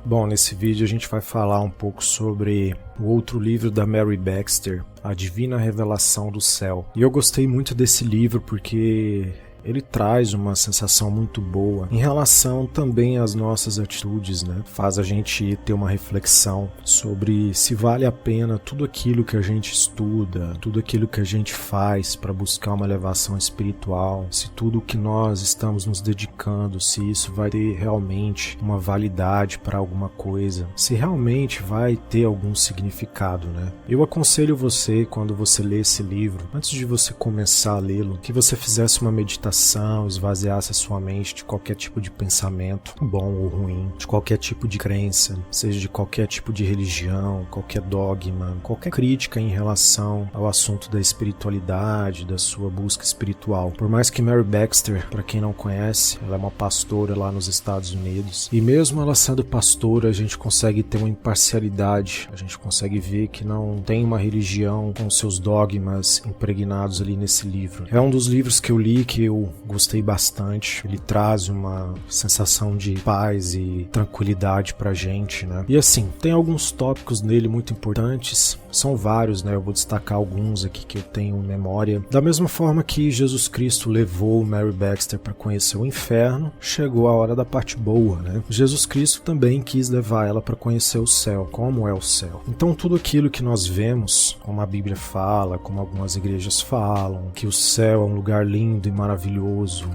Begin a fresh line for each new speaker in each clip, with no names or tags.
Bom, nesse vídeo a gente vai falar um pouco sobre o outro livro da Mary Baxter, A Divina Revelação do Céu. E eu gostei muito desse livro porque ele traz uma sensação muito boa em relação também às nossas atitudes, né? Faz a gente ter uma reflexão sobre se vale a pena tudo aquilo que a gente estuda, tudo aquilo que a gente faz para buscar uma elevação espiritual, se tudo que nós estamos nos dedicando, se isso vai ter realmente uma validade para alguma coisa, se realmente vai ter algum significado, né? Eu aconselho você, quando você lê esse livro, antes de você começar a lê-lo, que você fizesse uma meditação, esvaziasse a sua mente de qualquer tipo de pensamento, bom ou ruim, de qualquer tipo de crença, seja de qualquer tipo de religião, qualquer dogma, qualquer crítica em relação ao assunto da espiritualidade, da sua busca espiritual. Por mais que Mary Baxter, para quem não conhece, ela é uma pastora lá nos Estados Unidos, e mesmo ela sendo pastora, a gente consegue ter uma imparcialidade, a gente consegue ver que não tem uma religião com seus dogmas impregnados ali nesse livro. É um dos livros que eu li que eu gostei bastante. Ele traz uma sensação de paz e tranquilidade pra gente, né? E assim, tem alguns tópicos nele muito importantes, são vários, né? Eu vou destacar alguns aqui que eu tenho em memória. Da mesma forma que Jesus Cristo levou Mary Baxter para conhecer o inferno, chegou a hora da parte boa, né? Jesus Cristo também quis levar ela para conhecer o céu, como é o céu. Então tudo aquilo que nós vemos, como a Bíblia fala, como algumas igrejas falam, que o céu é um lugar lindo e maravilhoso,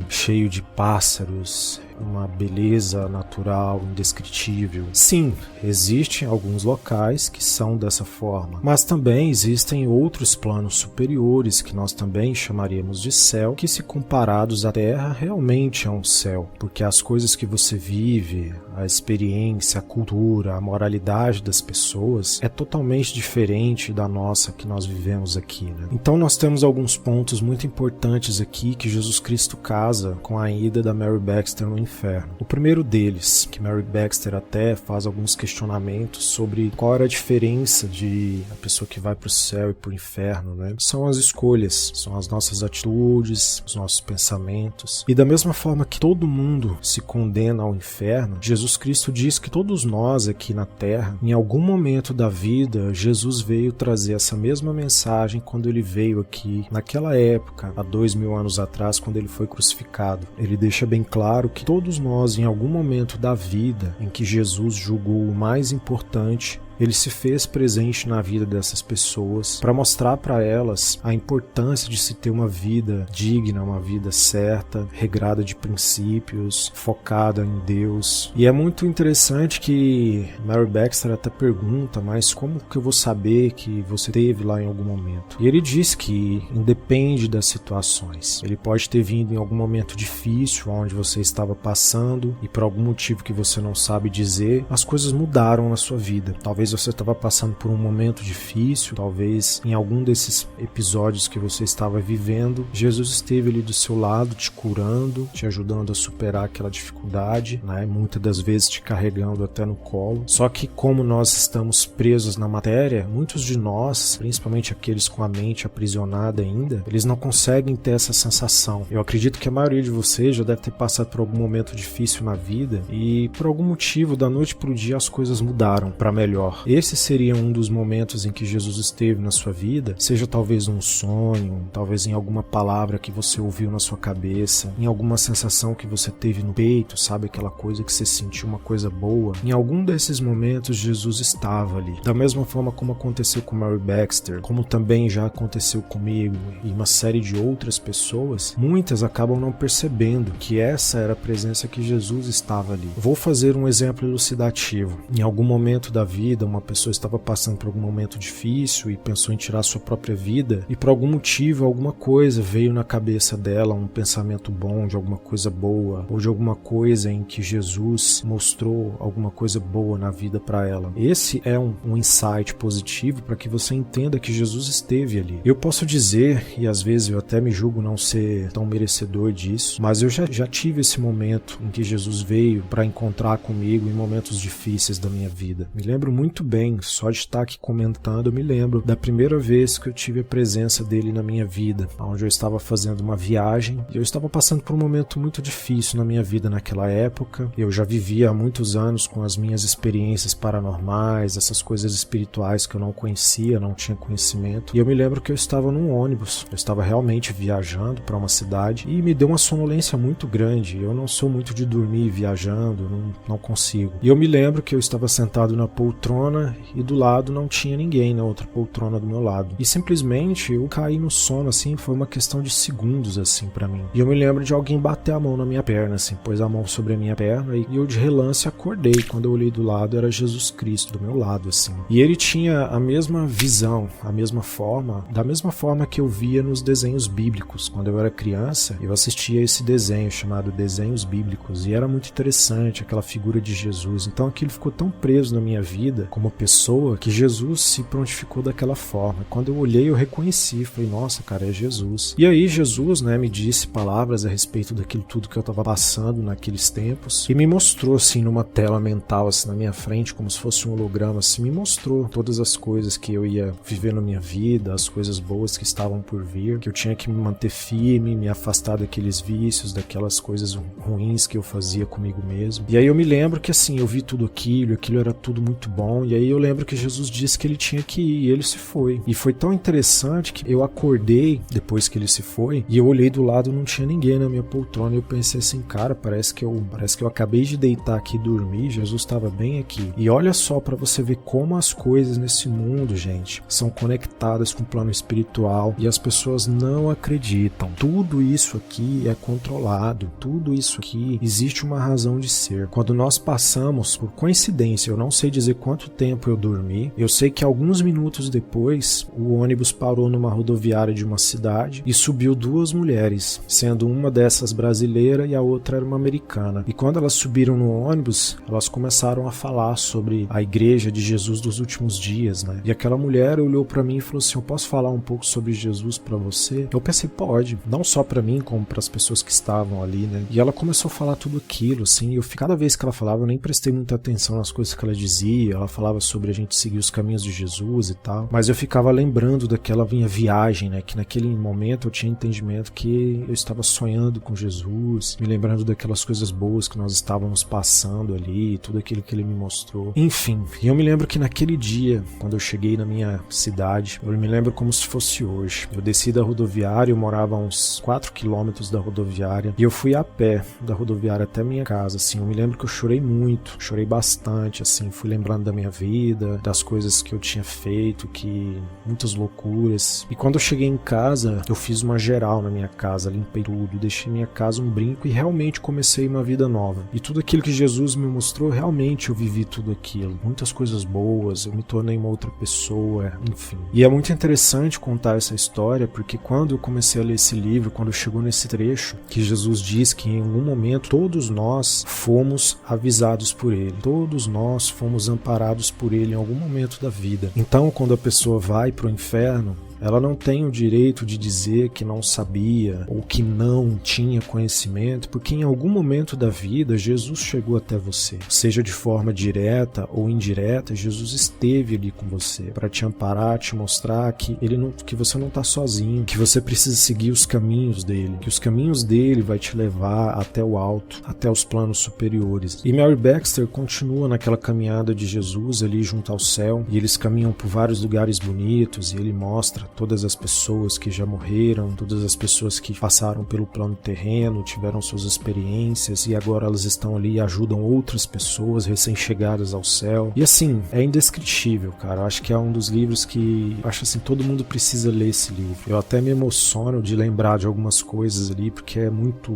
cheio de pássaros, uma beleza natural, indescritível. Sim, existem alguns locais que são dessa forma, mas também existem outros planos superiores que nós também chamaríamos de céu, que se comparados à Terra realmente é um céu, porque as coisas que você vive, a experiência, a cultura, a moralidade das pessoas é totalmente diferente da nossa que nós vivemos aqui, né? Então nós temos alguns pontos muito importantes aqui que Jesus Cristo casa com a ida da Mary Baxter no inferno. O primeiro deles, que Mary Baxter até faz alguns questionamentos sobre qual era a diferença de a pessoa que vai para o céu e para o inferno, né? São as escolhas, são as nossas atitudes, os nossos pensamentos. E da mesma forma que todo mundo se condena ao inferno, Jesus Cristo diz que todos nós aqui na Terra, em algum momento da vida, Jesus veio trazer essa mesma mensagem quando ele veio aqui, naquela época, há 2000 anos atrás, quando ele foi crucificado. Ele deixa bem claro que todos nós, em algum momento da vida em que Jesus julgou o mais importante, ele se fez presente na vida dessas pessoas para mostrar para elas a importância de se ter uma vida digna, uma vida certa, regrada de princípios, focada em Deus. E é muito interessante que Mary Baxter até pergunta, mas como que eu vou saber que você teve lá em algum momento? E ele diz que independe das situações. Ele pode ter vindo em algum momento difícil, onde você estava passando, e por algum motivo que você não sabe dizer, as coisas mudaram na sua vida. Talvez você estava passando por um momento difícil, talvez em algum desses episódios que você estava vivendo, Jesus esteve ali do seu lado, te curando, te ajudando a superar aquela dificuldade, né? Muitas das vezes te carregando até no colo. Só que como nós estamos presos na matéria, muitos de nós, principalmente aqueles com a mente aprisionada ainda, eles não conseguem ter essa sensação. Eu acredito que a maioria de vocês já deve ter passado por algum momento difícil na vida e por algum motivo, da noite para o dia, as coisas mudaram para melhor. Esse seria um dos momentos em que Jesus esteve na sua vida, seja talvez um sonho, talvez em alguma palavra que você ouviu na sua cabeça, em alguma sensação que você teve no peito, sabe, aquela coisa que você sentiu uma coisa boa. Em algum desses momentos Jesus estava ali. Da mesma forma como aconteceu com Mary Baxter, como também já aconteceu comigo e uma série de outras pessoas, muitas acabam não percebendo que essa era a presença que Jesus estava ali. Vou fazer um exemplo elucidativo. Em algum momento da vida, uma pessoa estava passando por algum momento difícil e pensou em tirar sua própria vida, e por algum motivo, alguma coisa veio na cabeça dela, um pensamento bom de alguma coisa boa, ou de alguma coisa em que Jesus mostrou alguma coisa boa na vida para ela. Esse é um insight positivo para que você entenda que Jesus esteve ali. Eu posso dizer, e às vezes eu até me julgo não ser tão merecedor disso, mas eu já tive esse momento em que Jesus veio para encontrar comigo em momentos difíceis da minha vida. Me lembro muito muito bem, só de estar aqui comentando, eu me lembro da primeira vez que eu tive a presença dele na minha vida, onde eu estava fazendo uma viagem e eu estava passando por um momento muito difícil na minha vida naquela época. Eu já vivia há muitos anos com as minhas experiências paranormais, essas coisas espirituais que eu não conhecia, não tinha conhecimento. E eu me lembro que eu estava num ônibus, eu estava realmente viajando para uma cidade e me deu uma sonolência muito grande. Eu não sou muito de dormir viajando, não consigo. E eu me lembro que eu estava sentado na poltrona e do lado não tinha ninguém na outra poltrona do meu lado. E simplesmente eu caí no sono, assim, foi uma questão de segundos, assim, pra mim. E eu me lembro de alguém bater a mão na minha perna, assim, pôs a mão sobre a minha perna e eu de relance acordei. Quando eu olhei do lado era Jesus Cristo do meu lado, assim. E ele tinha a mesma visão, a mesma forma, da mesma forma que eu via nos desenhos bíblicos. Quando eu era criança, eu assistia esse desenho chamado Desenhos Bíblicos e era muito interessante aquela figura de Jesus. Então aquilo ficou tão preso na minha vida como pessoa que Jesus se prontificou daquela forma. Quando eu olhei, eu reconheci, falei, nossa, cara, é Jesus. E aí Jesus, né, me disse palavras a respeito daquilo tudo que eu estava passando naqueles tempos e me mostrou, assim, numa tela mental, assim, na minha frente, como se fosse um holograma, assim, me mostrou todas as coisas que eu ia viver na minha vida, as coisas boas que estavam por vir, que eu tinha que me manter firme, me afastar daqueles vícios, daquelas coisas ruins que eu fazia comigo mesmo. E aí eu me lembro que, assim, eu vi tudo aquilo era tudo muito bom, e aí eu lembro que Jesus disse que ele tinha que ir, e ele se foi. E foi tão interessante que eu acordei depois que ele se foi, e eu olhei do lado e não tinha ninguém na minha poltrona, e eu pensei assim, cara, parece que eu acabei de deitar aqui e dormir, Jesus estava bem aqui. E olha só pra você ver como as coisas nesse mundo, gente, são conectadas com o plano espiritual, e as pessoas não acreditam. Tudo isso aqui é controlado, tudo isso aqui existe uma razão de ser. Quando nós passamos, por coincidência, eu não sei dizer quanto tempo eu dormi, eu sei que alguns minutos depois, o ônibus parou numa rodoviária de uma cidade e subiu duas mulheres, sendo uma dessas brasileira e a outra era uma americana. E quando elas subiram no ônibus, elas começaram a falar sobre a igreja de Jesus dos últimos dias, né? E aquela mulher olhou pra mim e falou assim, eu posso falar um pouco sobre Jesus pra você? Eu pensei, pode, não só pra mim, como pras pessoas que estavam ali, né? E ela começou a falar tudo aquilo, assim, cada vez que ela falava, eu nem prestei muita atenção nas coisas que ela dizia, ela falava sobre a gente seguir os caminhos de Jesus e tal, mas eu ficava lembrando daquela minha viagem, né, que naquele momento eu tinha entendimento que eu estava sonhando com Jesus, me lembrando daquelas coisas boas que nós estávamos passando ali, tudo aquilo que ele me mostrou, enfim. E eu me lembro que naquele dia, quando eu cheguei na minha cidade, eu me lembro como se fosse hoje, eu desci da rodoviária, eu morava a uns 4 quilômetros da rodoviária, e eu fui a pé da rodoviária até minha casa, assim, eu me lembro que eu chorei muito, chorei bastante, assim, fui lembrando da minha vida, das coisas que eu tinha feito, muitas loucuras. E quando eu cheguei em casa, eu fiz uma geral na minha casa, limpei tudo, deixei minha casa um brinco e realmente comecei uma vida nova. E tudo aquilo que Jesus me mostrou, realmente eu vivi tudo aquilo. Muitas coisas boas, eu me tornei uma outra pessoa, enfim. E é muito interessante contar essa história, porque quando eu comecei a ler esse livro, quando chegou nesse trecho, que Jesus diz que em algum momento todos nós fomos avisados por ele. Todos nós fomos amparados por ele em algum momento da vida. Então, quando a pessoa vai para o inferno, ela não tem o direito de dizer que não sabia ou que não tinha conhecimento, porque em algum momento da vida Jesus chegou até você. Seja de forma direta ou indireta, Jesus esteve ali com você para te amparar, te mostrar que você não está sozinho, que você precisa seguir os caminhos dele, que os caminhos dele vai te levar até o alto, até os planos superiores. E Mary Baxter continua naquela caminhada de Jesus ali junto ao céu, e eles caminham por vários lugares bonitos, e ele mostra todas as pessoas que já morreram, todas as pessoas que passaram pelo plano terreno, tiveram suas experiências e agora elas estão ali e ajudam outras pessoas recém-chegadas ao céu. E assim, é indescritível, cara. Eu acho que é um dos livros que, acho assim, todo mundo precisa ler esse livro. Eu até me emociono de lembrar de algumas coisas ali, porque é muito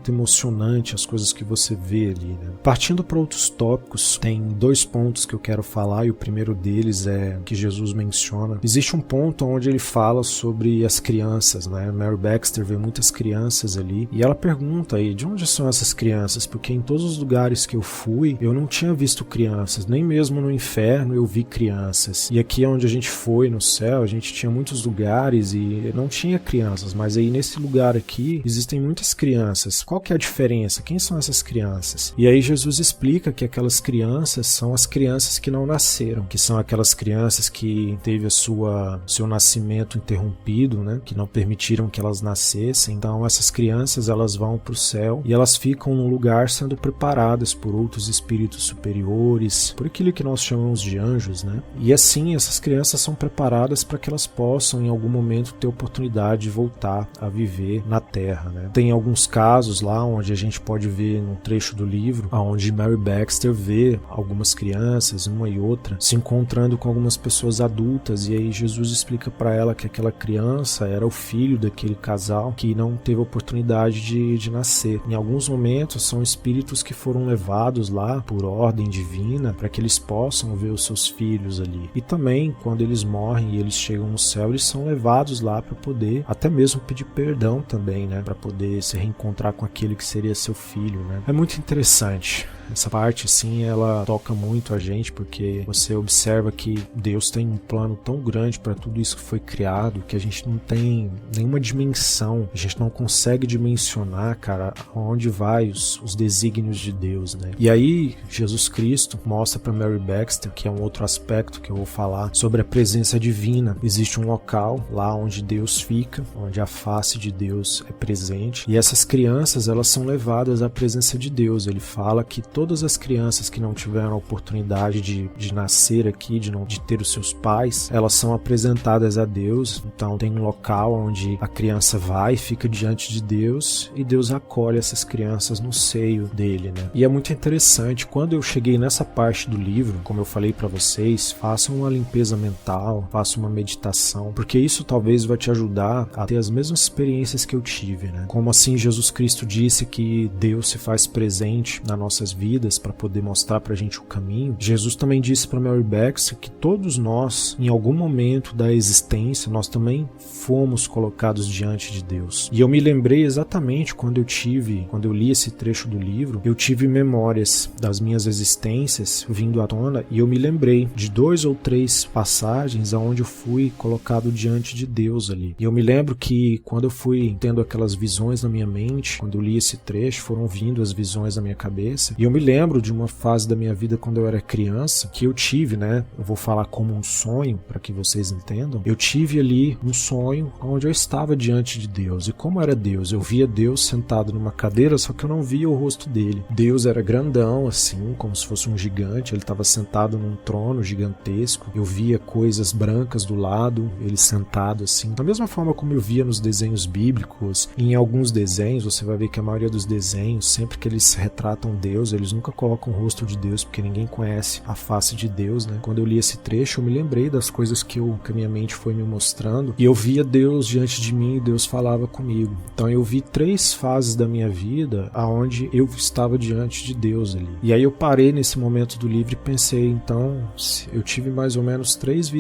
emocionante as coisas que você vê ali, né? Partindo para outros tópicos, tem 2 pontos que eu quero falar, e o primeiro deles é que Jesus menciona. Existe um ponto onde ele fala sobre as crianças, né? Mary Baxter vê muitas crianças ali e ela pergunta aí, de onde são essas crianças? Porque em todos os lugares que eu fui, eu não tinha visto crianças, nem mesmo no inferno eu vi crianças. E aqui onde a gente foi, no céu, a gente tinha muitos lugares e não tinha crianças, mas aí nesse lugar aqui existem muitas crianças. Qual que é a diferença? Quem são essas crianças? E aí Jesus explica que aquelas crianças são as crianças que não nasceram, que são aquelas crianças que teve seu nascimento interrompido, né? Que não permitiram que elas nascessem. Então essas crianças, elas vão para o céu e elas ficam num lugar sendo preparadas por outros espíritos superiores, por aquilo que nós chamamos de anjos, né? E assim essas crianças são preparadas para que elas possam em algum momento ter oportunidade de voltar a viver na Terra, né? Tem alguns casos lá onde a gente pode ver num trecho do livro, onde Mary Baxter vê algumas crianças, uma e outra, se encontrando com algumas pessoas adultas, e aí Jesus explica para ela que aquela criança era o filho daquele casal que não teve oportunidade de nascer. Em alguns momentos são espíritos que foram levados lá por ordem divina para que eles possam ver os seus filhos ali. E também quando eles morrem e eles chegam no céu, eles são levados lá para poder até mesmo pedir perdão também, né? Para poder se reencontrar com aquele que seria seu filho, né? É muito interessante. Essa parte, assim, ela toca muito a gente, porque você observa que Deus tem um plano tão grande para tudo isso que foi criado, que a gente não tem nenhuma dimensão, a gente não consegue dimensionar, cara, aonde vai os desígnios de Deus, né? E aí, Jesus Cristo mostra para Mary Baxter, que é um outro aspecto que eu vou falar, sobre a presença divina. Existe um local lá onde Deus fica, onde a face de Deus é presente, e essas crianças, elas são levadas à presença de Deus. Ele fala que todas as crianças que não tiveram a oportunidade de nascer aqui, de ter os seus pais, elas são apresentadas a Deus. Então tem um local onde a criança vai, fica diante de Deus e Deus acolhe essas crianças no seio dele, né? E é muito interessante, quando eu cheguei nessa parte do livro, como eu falei para vocês, façam uma limpeza mental, façam uma meditação, porque isso talvez vai te ajudar a ter as mesmas experiências que eu tive, né? Como assim Jesus Cristo disse que Deus se faz presente nas nossas vidas para poder mostrar pra gente o caminho, Jesus também disse para Mary Baxter que todos nós, em algum momento da existência, nós também fomos colocados diante de Deus. E eu me lembrei exatamente quando eu li esse trecho do livro, eu tive memórias das minhas existências vindo à tona, e eu me lembrei de 2 ou 3 passagens onde eu fui colocado diante de Deus ali. E eu me lembro que quando eu fui tendo aquelas visões na minha mente, quando eu li esse trecho, foram vindo as visões na minha cabeça, e eu me lembro de uma fase da minha vida quando eu era criança, que eu tive, né, eu vou falar como um sonho, para que vocês entendam, eu tive ali um sonho onde eu estava diante de Deus. E como era Deus? Eu via Deus sentado numa cadeira, só que eu não via o rosto dele. Deus era grandão, assim, como se fosse um gigante, ele estava sentado num trono gigantesco, eu via coisas brancas do lado, ele sentado assim, da mesma forma como eu via nos desenhos bíblicos. Em alguns desenhos, você vai ver que a maioria dos desenhos, sempre que eles retratam Deus, eles nunca colocam o rosto de Deus, porque ninguém conhece a face de Deus, né? Quando eu li esse trecho, eu me lembrei das coisas que a minha mente foi me mostrando, e eu via Deus diante de mim, e Deus falava comigo. Então eu vi 3 fases da minha vida aonde eu estava diante de Deus ali. E aí eu parei nesse momento do livro e pensei, então, eu tive mais ou menos 3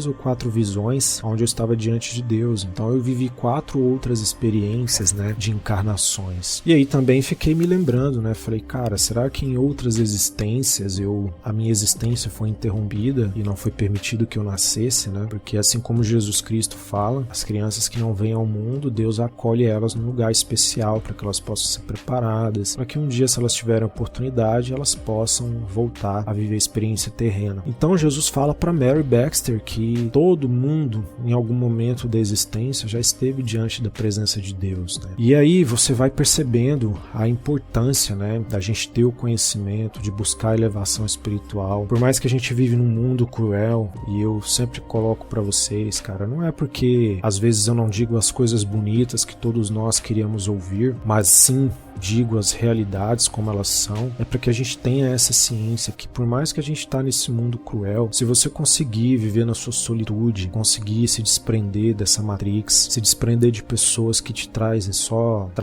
ou 4 visões onde eu estava diante de Deus. Então eu vivi 4 outras experiências, né, de encarnações. E aí também fiquei me lembrando, né, falei, cara, será que em outras existências a minha existência foi interrompida e não foi permitido que eu nascesse, né? Porque assim como Jesus Cristo fala, as crianças que não vêm ao mundo, Deus acolhe elas num lugar especial para que elas possam ser preparadas, para que um dia, se elas tiverem oportunidade, elas possam voltar a viver a experiência terrena. Então Jesus fala para Mary Baxter que todo mundo, em algum momento da existência, já esteve diante da presença de Deus, né? E aí você vai percebendo a importância, né, da gente ter o conhecimento, de buscar a elevação espiritual. Por mais que a gente vive num mundo cruel, e eu sempre coloco pra vocês, cara, não é porque às vezes eu não digo as coisas bonitas que todos nós queríamos ouvir, mas sim digo as realidades como elas são, é para que a gente tenha essa ciência que por mais que a gente tá nesse mundo cruel, se você conseguir viver na sua solitude, conseguir se desprender dessa matrix, se desprender de pessoas que te traz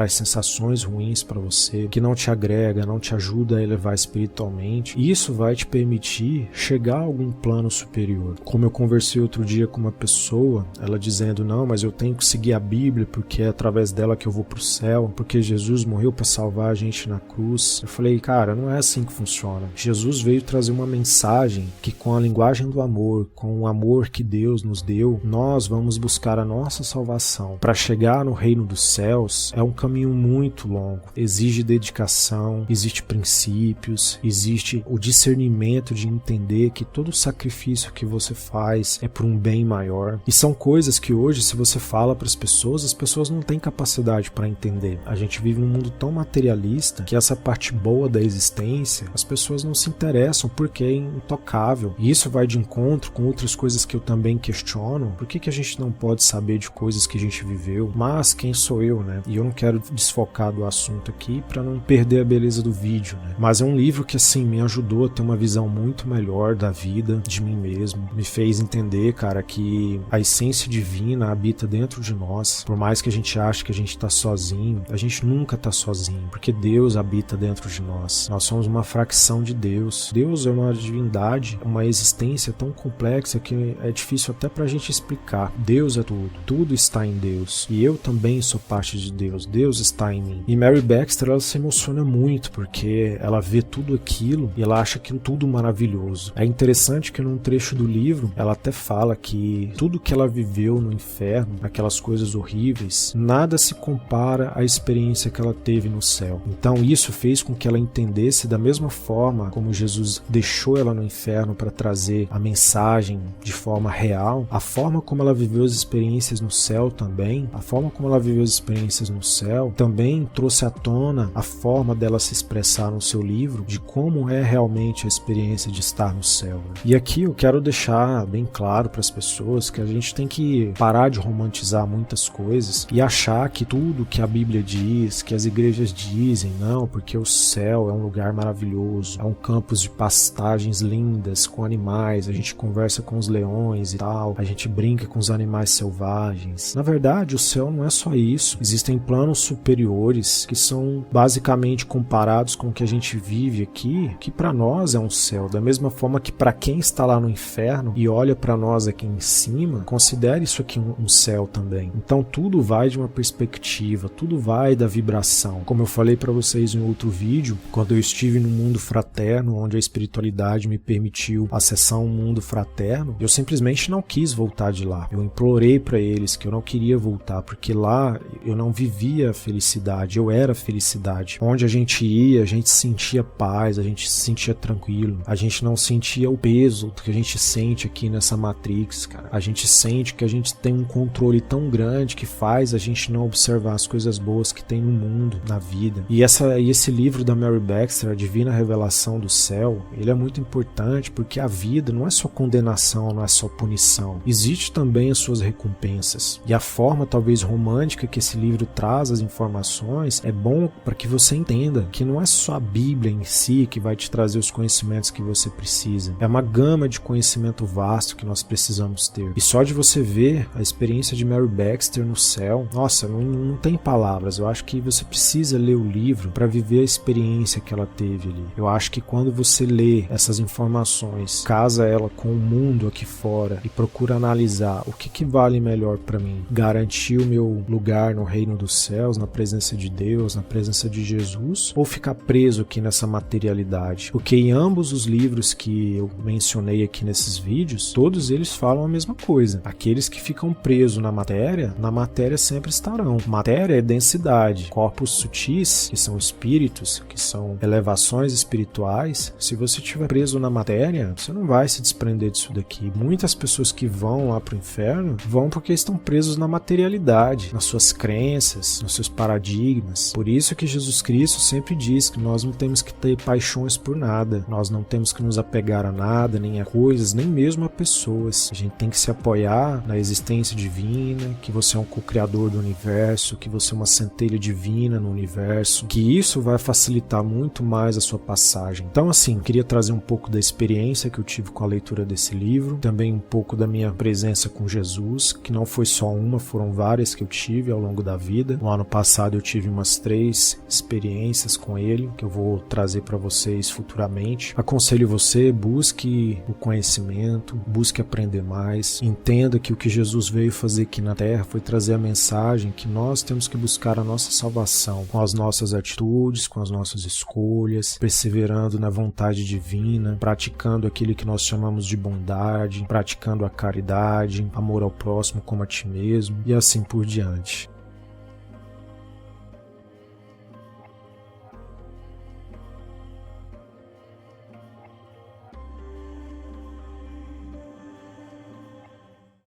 sensações ruins para você, que não te agrega, não te te ajuda a elevar espiritualmente. E isso vai te permitir chegar a algum plano superior. Como eu conversei outro dia com uma pessoa, ela dizendo, não, mas eu tenho que seguir a Bíblia porque é através dela que eu vou pro céu, porque Jesus morreu para salvar a gente na cruz. Eu falei, cara, não é assim que funciona. Jesus veio trazer uma mensagem que com a linguagem do amor, com o amor que Deus nos deu, nós vamos buscar a nossa salvação. Para chegar no reino dos céus é um caminho muito longo, exige dedicação, existe princípios, existe o discernimento de entender que todo sacrifício que você faz é por um bem maior. E são coisas que hoje, se você fala para as pessoas não têm capacidade para entender. A gente vive num mundo tão materialista que essa parte boa da existência, as pessoas não se interessam porque é intocável. E isso vai de encontro com outras coisas que eu também questiono. Por que a gente não pode saber de coisas que a gente viveu? Mas quem sou eu, né? E eu não quero desfocar do assunto aqui para não perder a beleza do vídeo, né? Mas é um livro que, assim, me ajudou a ter uma visão muito melhor da vida, de mim mesmo. Me fez entender, cara, que a essência divina habita dentro de nós. Por mais que a gente ache que a gente tá sozinho, a gente nunca tá sozinho, porque Deus habita dentro de nós. Nós somos uma fracção de Deus. Deus é uma divindade, uma existência tão complexa que é difícil até pra gente explicar. Deus é tudo. Tudo está em Deus. E eu também sou parte de Deus. Deus está em mim. E Mary Baxter, ela se emociona muito porque ela vê tudo aquilo e ela acha aquilo tudo maravilhoso. É interessante que num trecho do livro ela até fala que tudo que ela viveu no inferno, aquelas coisas horríveis, nada se compara à experiência que ela teve no céu. Então isso fez com que ela entendesse, da mesma forma como Jesus deixou ela no inferno para trazer a mensagem de forma real, a forma como ela viveu as experiências no céu também, a forma como ela viveu as experiências no céu também trouxe à tona a forma dela se expressar no seu livro de como é realmente a experiência de estar no céu. E aqui eu quero deixar bem claro para as pessoas que a gente tem que parar de romantizar muitas coisas e achar que tudo que a Bíblia diz, que as igrejas dizem, não, porque o céu é um lugar maravilhoso, é um campus de pastagens lindas com animais, a gente conversa com os leões e tal, a gente brinca com os animais selvagens. Na verdade, o céu não é só isso. Existem planos superiores que são basicamente comparados com o que a gente vive aqui, que para nós é um céu, da mesma forma que para quem está lá no inferno e olha para nós aqui em cima, considere isso aqui um céu também. Então tudo vai de uma perspectiva, tudo vai da vibração. Como eu falei para vocês em outro vídeo, quando eu estive no mundo fraterno, onde a espiritualidade me permitiu acessar um mundo fraterno, eu simplesmente não quis voltar de lá. Eu implorei para eles que eu não queria voltar, porque lá eu não vivia a felicidade, eu era a felicidade. Onde a gente ia, a gente sentia paz, a gente se sentia tranquilo, a gente não sentia o peso que a gente sente aqui nessa Matrix, cara. A gente sente que a gente tem um controle tão grande que faz a gente não observar as coisas boas que tem no mundo, na vida. E esse livro da Mary Baxter, A Divina Revelação do Céu, ele é muito importante porque a vida não é só condenação, não é só punição. Existe também as suas recompensas. E a forma talvez romântica que esse livro traz as informações é bom para que você entenda que não é só a Bíblia em si que vai te trazer os conhecimentos que você precisa. É uma gama de conhecimento vasto que nós precisamos ter. E só de você ver a experiência de Mary Baxter no céu, nossa, não tem palavras. Eu acho que você precisa ler o livro para viver a experiência que ela teve ali. Eu acho que quando você lê essas informações, casa ela com o mundo aqui fora e procura analisar o que vale melhor para mim, garantir o meu lugar no reino dos céus, na presença de Deus, na presença de Jesus, ou ficar preso aqui nessa materialidade. Porque em ambos os livros que eu mencionei aqui nesses vídeos, todos eles falam a mesma coisa. Aqueles que ficam presos na matéria sempre estarão. Matéria é densidade. Corpos sutis, que são espíritos, que são elevações espirituais, se você estiver preso na matéria, você não vai se desprender disso daqui. Muitas pessoas que vão lá pro inferno, vão porque estão presos na materialidade, nas suas crenças, nos seus paradigmas. Por isso que Jesus Cristo sempre diz que nós não temos que ter paixões por nada, nós não temos que nos apegar a nada, nem a coisas, nem mesmo a pessoas. A gente tem que se apoiar na existência divina, que você é um co-criador do universo, que você é uma centelha divina no universo, que isso vai facilitar muito mais a sua passagem. Então, assim, queria trazer um pouco da experiência que eu tive com a leitura desse livro, também um pouco da minha presença com Jesus, que não foi só uma, foram várias que eu tive ao longo da vida. No ano passado eu tive umas 3 experiências com ele, nele, que eu vou trazer para vocês futuramente. Aconselho você, busque o conhecimento, busque aprender mais, entenda que o que Jesus veio fazer aqui na Terra foi trazer a mensagem que nós temos que buscar a nossa salvação com as nossas atitudes, com as nossas escolhas, perseverando na vontade divina, praticando aquilo que nós chamamos de bondade, praticando a caridade, amor ao próximo como a ti mesmo e assim por diante.